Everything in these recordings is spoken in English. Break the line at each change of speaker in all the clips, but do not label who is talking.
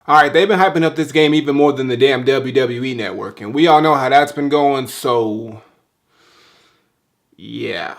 Alright, they've been hyping up this game even more than the damn WWE network, and we all know how that's been going, so yeah.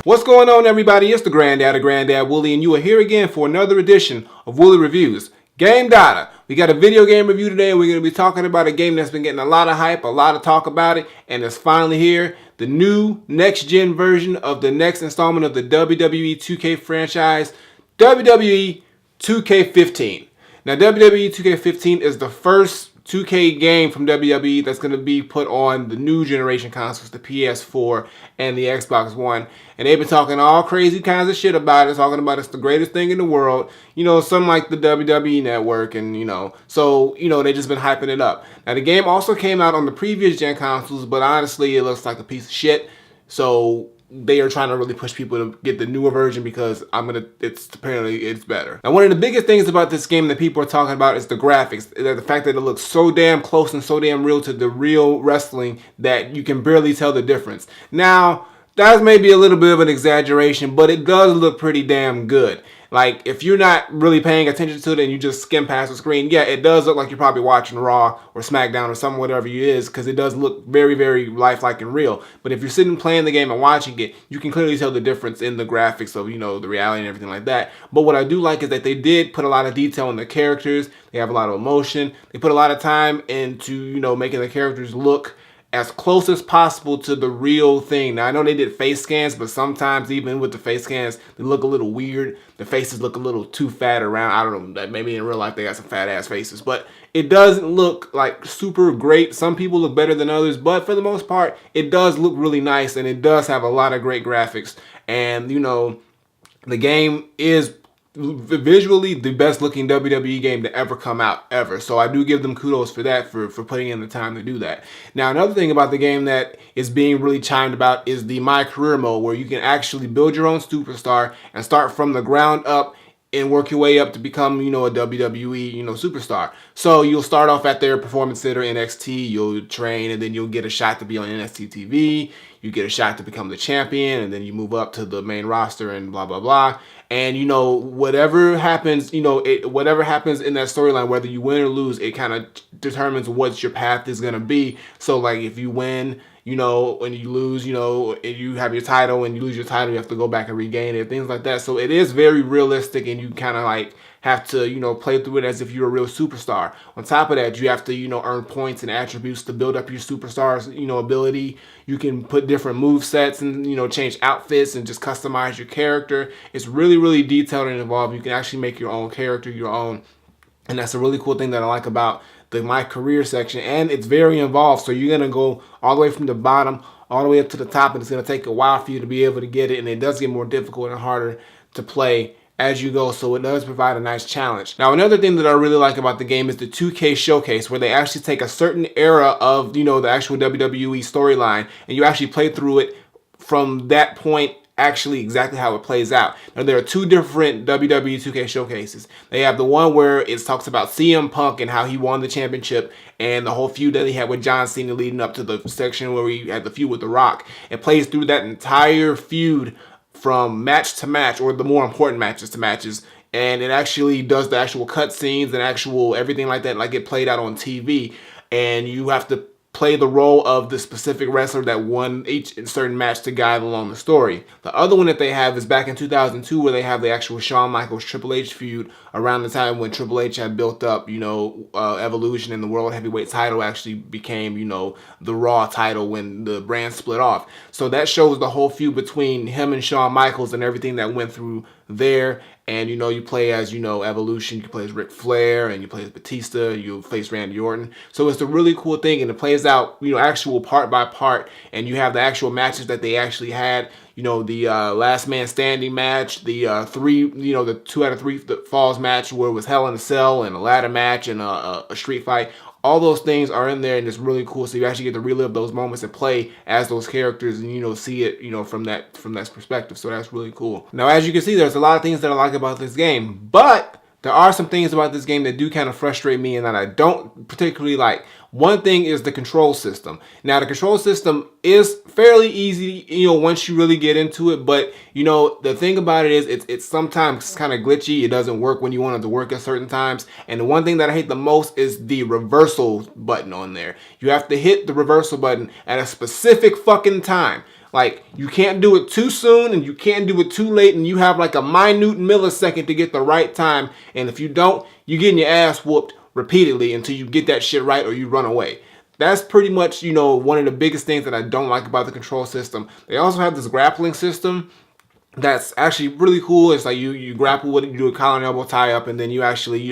What's going on, everybody? It's the Granddad Woolly, and you are here again for another edition of Woolly Reviews Game Data. We got a video game review today, and we're going to be talking about a game that's been getting a lot of hype, a lot of talk about it, and it's finally here. The new next-gen version of the next installment of the WWE 2K franchise, WWE 2K15. Now, WWE 2K15 is the first 2K game from WWE that's going to be put on the new generation consoles, the PS4 and the Xbox One. And they've been talking all crazy kinds of shit about it, talking about it's the greatest thing in the world. You know, something like the WWE network, and they just been hyping it up. Now, the game also came out on the previous gen consoles, but honestly, it looks like a piece of shit. So they are trying to really push people to get the newer version because apparently it's better. Now, one of the biggest things about this game that people are talking about is the graphics. The fact that it looks so damn close and so damn real to the real wrestling that you can barely tell the difference. Now, that's maybe a little bit of an exaggeration, but it does look pretty damn good. Like, if you're not really paying attention to it and you just skim past the screen, yeah, it does look like you're probably watching Raw or SmackDown or something, whatever it is, because it does look very, very lifelike and real. But if you're sitting playing the game and watching it, you can clearly tell the difference in the graphics of, the reality and everything like that. But what I do like is that they did put a lot of detail in the characters. They have a lot of emotion. They put a lot of time into, making the characters look as close as possible to the real thing. Now, I know they did face scans, but sometimes even with the face scans, they look a little weird. The faces look a little too fat around. I don't know, maybe in real life they got some fat ass faces, but it doesn't look like super great. Some people look better than others, but for the most part, it does look really nice, and it does have a lot of great graphics. And, the game is visually the best looking WWE game to ever come out ever. So I do give them kudos for that, for putting in the time to do that. Now, another thing about the game that is being really chimed about is the My Career mode, where you can actually build your own superstar and start from the ground up and work your way up to become, a WWE, superstar. So you'll start off at their performance center, NXT, you'll train, and then you'll get a shot to be on NXT TV, you get a shot to become the champion, and then you move up to the main roster and blah, blah, blah. And, whatever happens, whatever happens in that storyline, whether you win or lose, it kind of determines what your path is going to be. So, like, if you win, when you lose, and you have your title and you lose your title, you have to go back and regain it, things like that. So it is very realistic, and you kind of like have to, play through it as if you're a real superstar. On top of that, you have to, earn points and attributes to build up your superstar's, ability. You can put different move sets and, change outfits and just customize your character. It's really, really detailed and involved. You can actually make your own character, your own. And that's a really cool thing that I like about the My Career section. And it's very involved. So you're going to go all the way from the bottom all the way up to the top. And it's going to take a while for you to be able to get it. And it does get more difficult and harder to play as you go, so it does provide a nice challenge. Now, another thing that I really like about the game is the 2K Showcase, where they actually take a certain era of, the actual WWE storyline, and you actually play through it from that point, actually exactly how it plays out. Now, there are two different WWE 2K Showcases. They have the one where it talks about CM Punk and how he won the championship and the whole feud that he had with John Cena leading up to the section where he had the feud with The Rock. It plays through that entire feud from match to match, or the more important matches to matches, and it actually does the actual cutscenes and actual everything like that, like it played out on TV, and you have to play the role of the specific wrestler that won each certain match to guide along the story. The other one that they have is back in 2002, where they have the actual Shawn Michaels Triple H feud around the time when Triple H had built up, Evolution, and the World Heavyweight title actually became, the Raw title when the brand split off. So that shows the whole feud between him and Shawn Michaels and everything that went through there. And, you play as, Evolution, you play as Ric Flair, and you play as Batista, you face Randy Orton. So it's a really cool thing, and it plays out, actual part by part, and you have the actual matches that they actually had, the last man standing match, the the 2 out of 3 falls match where it was Hell in a Cell, and a ladder match, and a street fight. All those things are in there, and it's really cool. So you actually get to relive those moments and play as those characters, and see it, from that perspective. So that's really cool. Now, as you can see, there's a lot of things that I like about this game, but there are some things about this game that do kind of frustrate me and that I don't particularly like. One thing is the control system. Now, the control system is fairly easy, once you really get into it. But, the thing about it is it's sometimes kind of glitchy. It doesn't work when you want it to work at certain times. And the one thing that I hate the most is the reversal button on there. You have to hit the reversal button at a specific fucking time. Like, you can't do it too soon and you can't do it too late, and you have like a minute millisecond to get the right time. And if you don't, you're getting your ass whooped repeatedly until you get that shit right or you run away. That's pretty much, one of the biggest things that I don't like about the control system. They also have this grappling system that's actually really cool. It's like you grapple with it, you do a collar and elbow tie up, and then you actually,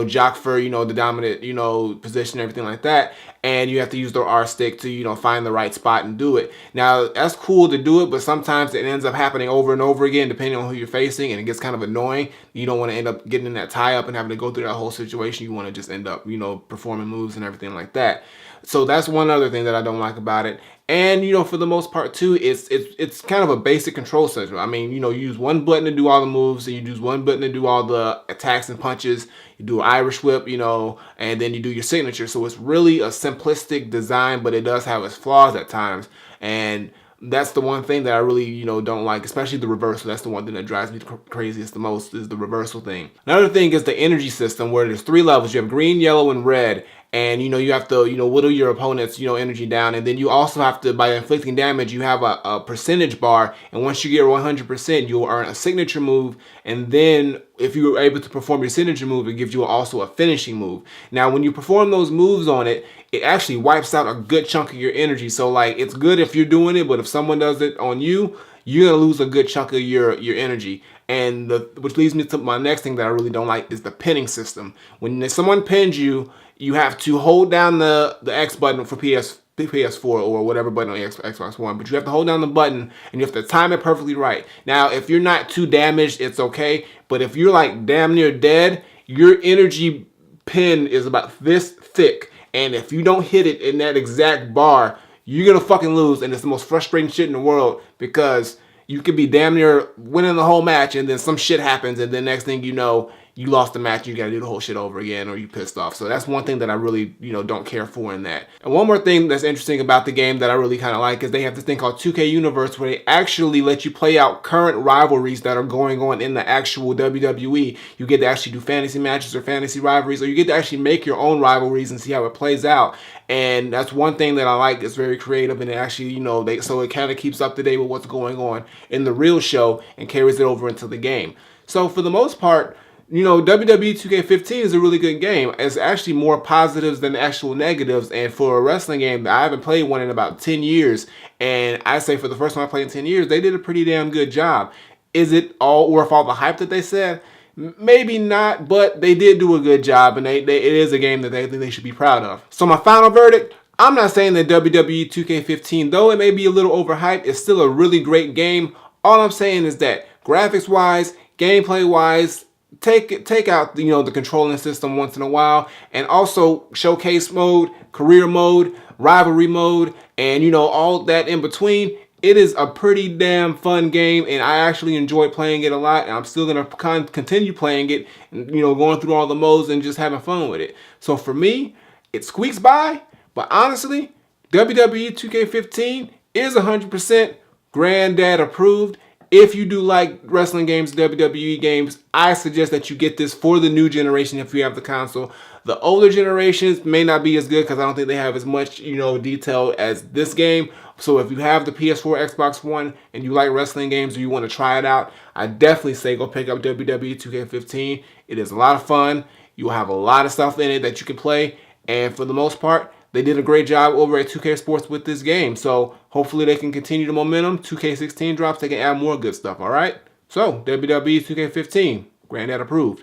jock for, the dominant, position, everything like that. And you have to use the R stick to, find the right spot and do it. Now, that's cool to do it, but sometimes it ends up happening over and over again, depending on who you're facing, and it gets kind of annoying. You don't want to end up getting in that tie up and having to go through that whole situation. You want to just end up, performing moves and everything like that. So that's one other thing that I don't like about it. And, for the most part, too, it's kind of a basic control system. I mean, you use one button to do all the moves, and you use one button to do all the attacks and punches. You do an Irish whip, and then you do your signature. So it's really a simplistic design, but it does have its flaws at times. And that's the one thing that I really, don't like, especially the reversal. That's the one thing that drives me craziest the most, is the reversal thing. Another thing is the energy system, where there's 3 levels. You have green, yellow, and red. And, you have to, whittle your opponent's, energy down. And then you also have to, by inflicting damage, you have a percentage bar. And once you get 100%, you'll earn a signature move. And then if you're able to perform your signature move, it gives you also a finishing move. Now, when you perform those moves on it, it actually wipes out a good chunk of your energy. So, like, it's good if you're doing it, but if someone does it on you, you're going to lose a good chunk of your energy. And which leads me to my next thing that I really don't like is the pinning system. When someone pins you, you have to hold down the X button for PS4 or whatever button on Xbox One, but you have to hold down the button and you have to time it perfectly right. Now, if you're not too damaged, it's okay, but if you're like damn near dead, your energy pin is about this thick, and if you don't hit it in that exact bar, you're gonna fucking lose, and it's the most frustrating shit in the world, because you could be damn near winning the whole match, and then some shit happens, and then next thing you know, you lost the match, you gotta do the whole shit over again, or you pissed off. So that's one thing that I really, don't care for in that. And one more thing that's interesting about the game that I really kind of like is they have this thing called 2K Universe, where they actually let you play out current rivalries that are going on in the actual WWE. You get to actually do fantasy matches or fantasy rivalries, or you get to actually make your own rivalries and see how it plays out. And that's one thing that I like. It's very creative, and it actually, so it kind of keeps up to date with what's going on in the real show and carries it over into the game. So for the most part, WWE 2K15 is a really good game. It's actually more positives than actual negatives. And for a wrestling game, I haven't played one in about 10 years. And I say for the first time I played in 10 years, they did a pretty damn good job. Is it all worth all the hype that they said? Maybe not, but they did do a good job. And it is a game that they should be proud of. So my final verdict, I'm not saying that WWE 2K15, though it may be a little overhyped, it's still a really great game. All I'm saying is that graphics-wise, gameplay-wise, take out the controlling system once in a while, and also showcase mode, career mode, rivalry mode, and all that in between. It is a pretty damn fun game, and I actually enjoy playing it a lot, and I'm still gonna continue playing it, going through all the modes and just having fun with it. So for me, it squeaks by, but honestly, WWE 2K15 is 100% Granddad approved. If you do like wrestling games, WWE games, I suggest that you get this for the new generation if you have the console. The older generations may not be as good because I don't think they have as much, detail as this game. So if you have the PS4, Xbox One, and you like wrestling games or you want to try it out, I definitely say go pick up WWE 2K15. It is a lot of fun. You'll have a lot of stuff in it that you can play. And for the most part, they did a great job over at 2K Sports with this game. So hopefully they can continue the momentum. 2K16 drops, they can add more good stuff, all right? So WWE 2K15, Granddad approved.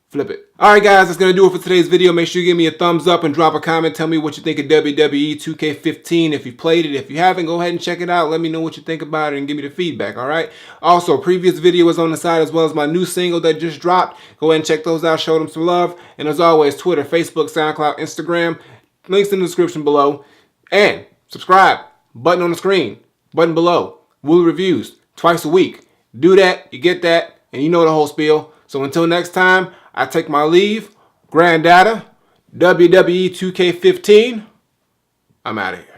Flip it. All right, guys, that's going to do it for today's video. Make sure you give me a thumbs up and drop a comment. Tell me what you think of WWE 2K15. If you played it, if you haven't, go ahead and check it out. Let me know what you think about it and give me the feedback, all right? Also, previous video is on the side as well as my new single that just dropped. Go ahead and check those out. Show them some love. And as always, Twitter, Facebook, SoundCloud, Instagram. Links in the description below. And subscribe. Button on the screen. Button below. Woolly Reviews. Twice a week. Do that. You get that. And you know the whole spiel. So until next time, I take my leave. Granddad, WWE 2K15. I'm out of here.